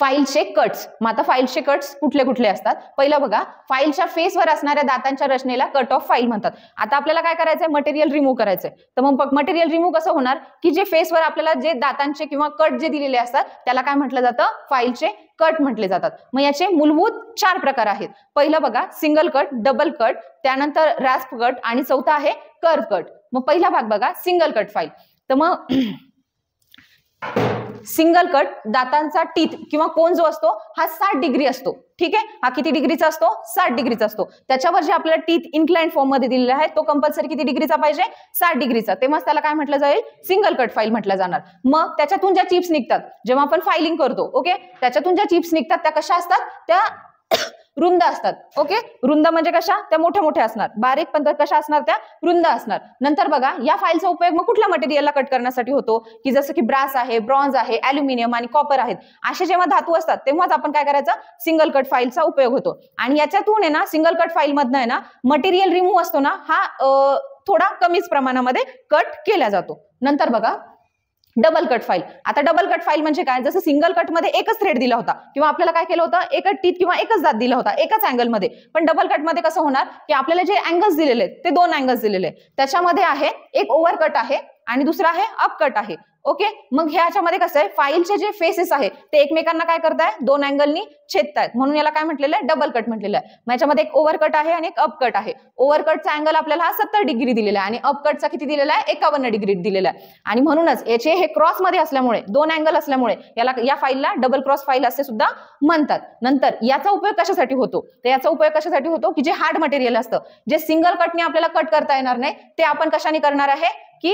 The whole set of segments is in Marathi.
फाईलचे कट्स. मग आता फाईलचे कट्स कुठले कुठले असतात? पहिलं बघा, फाईलच्या फेसवर असणाऱ्या दातांच्या रचनेला कट ऑफ फाईल म्हणतात. आता आपल्याला काय करायचंय? मटेरियल रिमूव्ह करायचंय. तर मग मटेरियल रिमूव्ह कसं होणार? की जे फेसवर आपल्याला जे दातांचे किंवा कट जे दिलेले असतात त्याला काय म्हटलं जातं? फाईलचे कट म्हटले जातात. मग याचे मूलभूत 4 प्रकार आहेत. पहिलं बघा, सिंगल कट, डबल कट, त्यानंतर रॅस्प कट आणि चौथा आहे कर्व कट. मग पहिला भाग बघा, सिंगल कट फाईल. तर मग सिंगल कट दातांचा टीथ किंवा कोन जो असतो हा 60 डिग्री असतो. ठीक आहे, हा किती डिग्रीचा असतो? 60 डिग्रीचा असतो. त्याच्यावर जे आपल्याला टीथ इन्क्लाइंड फॉर्म मध्ये दिलेला आहे तो कंपल्सरी किती डिग्रीचा पाहिजे? 60 डिग्रीचा. तेव्हाच त्याला काय म्हटलं जाईल? सिंगल कट फाईल म्हटलं जाणार. मग त्याच्यातून ज्या चिप्स निघतात जेव्हा आपण फायलिंग करतो, ओके, त्याच्यातून ज्या चिप्स निघतात त्या कशा असतात? त्या रुंद असतात. ओके, रुंद म्हणजे कशा? त्या मोठ्या मोठ्या असणार. बारीक पण कशा असणार? त्या रुंद असणार. नंतर बघा, या फाईलचा उपयोग मग कुठल्या मटेरियलला कट करण्यासाठी होतो? की जसं की ब्रास आहे, ब्रॉन्झ आहे, ॲल्युमिनियम आणि कॉपर आहेत. असे जेव्हा धातू असतात तेव्हाच आपण काय करायचं? सिंगल कट फाईलचा उपयोग होतो. आणि याच्यातून आहे ना, सिंगल कट फाईल मधनं आहे ना, मटेरियल रिमूव्ह असतो ना, हा थोडा कमीच प्रमाणामध्ये कट केला जातो. नंतर बघा, डबल कट फाईल. आता डबल कट फाईल म्हणजे काय? जसं सिंगल कट मध्ये एकच थ्रेड दिला होता किंवा आपल्याला काय केलं होतं? एकच टीथ किंवा एकच दात दिला होता एकाच अँगल मध्ये. पण डबल कट मध्ये कसं होणार? की आपल्याला जे अँगल्स दिलेले आहेत ते 2 अँगल्स दिलेले आहेत. त्याच्यामध्ये आहे एक ओव्हर कट आहे आणि दुसरा आहे अप कट आहे. ओके, मग ह्याच्यामध्ये कसं आहे? फाईलचे जे फेसेस आहे ते एकमेकांना काय करताय? 2 अँगलनी छेदतायत, म्हणून याला काय म्हटलेलं आहे? डबल कट म्हटलेलं आहे. मग याच्यामध्ये एक ओव्हर कट आहे आणि एक अप कट आहे. ओव्हर कटचा अँगल आपल्याला हा 70 डिग्री दिलेला आहे आणि अप कटचा किती दिलेला आहे? 51 डिग्री दिलेला आहे. आणि म्हणूनच याचे हे क्रॉस मध्ये असल्यामुळे 2 अँगल असल्यामुळे याला या फाईलला डबल क्रॉस फाईल असे सुद्धा म्हणतात. नंतर याचा उपयोग कशासाठी होतो? तर याचा उपयोग कशासाठी होतो? की जे हार्ड मटेरियल असतं, जे सिंगल कटने आपल्याला कट करता येणार नाही, ते आपण कशाने करणार आहे? की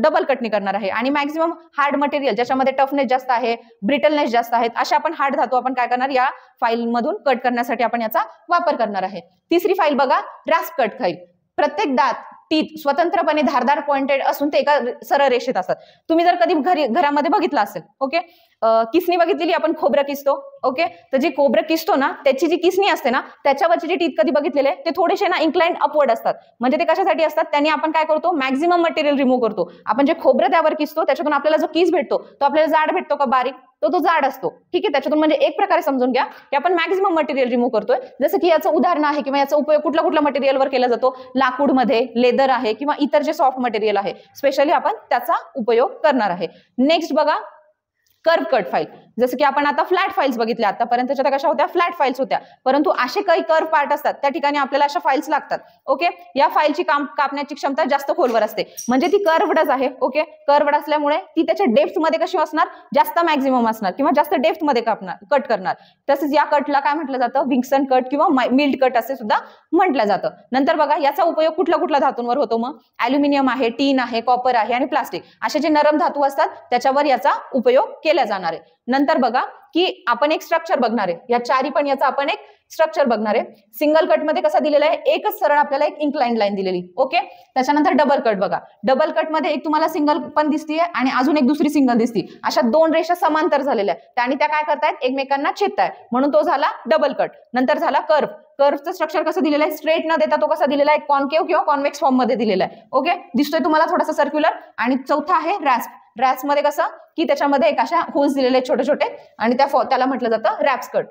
डबल कटनी करणार आहे. आणि मॅक्झिमम हार्ड मटेरियल ज्याच्यामध्ये टफनेस जास्त आहे, ब्रिटलनेस जास्त आहेत, अशा आपण हार्ड धातू आपण काय करणार? या फाईल मधून कट करण्यासाठी आपण याचा वापर करणार आहे. तिसरी फाईल बघा, रॅस्प कट फाईल. प्रत्येक दात, टीथ स्वतंत्रपणे धारदार पॉइंटेड असून ते एका सरळ रेषेत असतात. तुम्ही जर कधी घरामध्ये बघितलं असेल, ओके, किसनी बघितलेली आपण, खोबरं किसतो. ओके, तर जे खोबरं किसतो ना त्याची जी किसनी असते ना त्याच्यावरचे जे टीथ कधी बघितलेले ते थोडेसे ना इन्क्लाइंड अपवर्ड असतात. म्हणजे ते कशासाठी असतात? त्यांनी आपण काय करतो? मॅक्झिमम मटेरियल रिमूव्ह करतो. आपण जे खोबरं त्यावर किसतो त्याच्यातून आपल्याला जो किस भेटतो तो आपल्याला जाड भेटतो का बारीक? तो जाड असतो. ठीक आहे, त्याच्यातून म्हणजे एक प्रकारे समजून घ्या की आपण मॅक्झिमम मटेरियल रिमूव्ह करतोय. जसं की याचं उदाहरण आहे किंवा याचा उपयोग कुठल्या मटेरियलवर केला जातो? लाकूडमध्ये, लेदर आहे किंवा इतर जे सॉफ्ट मटेरियल आहे स्पेशली आपण त्याचा उपयोग करणार आहे. नेक्स्ट बघा, कर्व कट फाईल. जसं की आपण आता फ्लॅट फाईल्स बघितल्या, आतापर्यंतच्या त्या कशा होत्या? फ्लॅट फाईल्स होत्या. परंतु असे काही कर्व पार्ट असतात त्या ठिकाणी आपल्याला अशा फाईल्स लागतात. ओके, या फाईलची कापण्याची क्षमता जास्त खोलवर असते, म्हणजे ती कर्वडच आहे. ओके, कर्वड असल्यामुळे ती त्याच्या डेप्थ मध्ये कशी असणार? जास्त मॅक्झिमम असणार किंवा जास्त डेप्थ मध्ये कट करणार. तसेच या कटला काय म्हटलं जातं? विंगसन कट किंवा मिल्ड कट असे सुद्धा म्हटलं जातं. नंतर बघा, याचा उपयोग कुठल्या धातूंवर होतो? मग ॲल्युमिनियम आहे, टीन आहे, कॉपर आहे आणि प्लास्टिक असे जे नरम धातू असतात त्याच्यावर याचा उपयोग केला जाणार आहे. नंतर बघा की आपण एक स्ट्रक्चर बघणार आहे. या चारी पण याचा आपण एक स्ट्रक्चर बघणार आहे. सिंगल कट मध्ये कसा दिलेला आहे? एकच सरळ आपल्याला एक इन्क्लाइंड लाईन दिलेली. ओके, त्याच्यानंतर डबल कट बघा. डबल कट मध्ये एक तुम्हाला सिंगल पण दिसतीये आणि अजून एक दुसरी सिंगल दिसती. अशा 2 रेषा समांतर झालेल्या आहेत आणि त्या काय करतायत? एकमेकांना छेदतायत, म्हणून तो झाला डबल कट. नंतर झाला कर्व. कर्वचं स्ट्रक्चर कसं दिलेलं आहे? स्ट्रेट न देता तो कसा दिलेला आहे? कॉन्केव्ह किंवा कॉन्व्हेक्स फॉर्म मध्ये दिलेला आहे. ओके, दिसतोय तुम्हाला थोडासा सर्क्युलर. आणि चौथा आहे रॅस्प. रॅप्स मध्ये कसं? की त्याच्यामध्ये एक अशा होल्स दिलेले छोटे छोटे आणि त्याला म्हटलं जातं रॅप्स कट.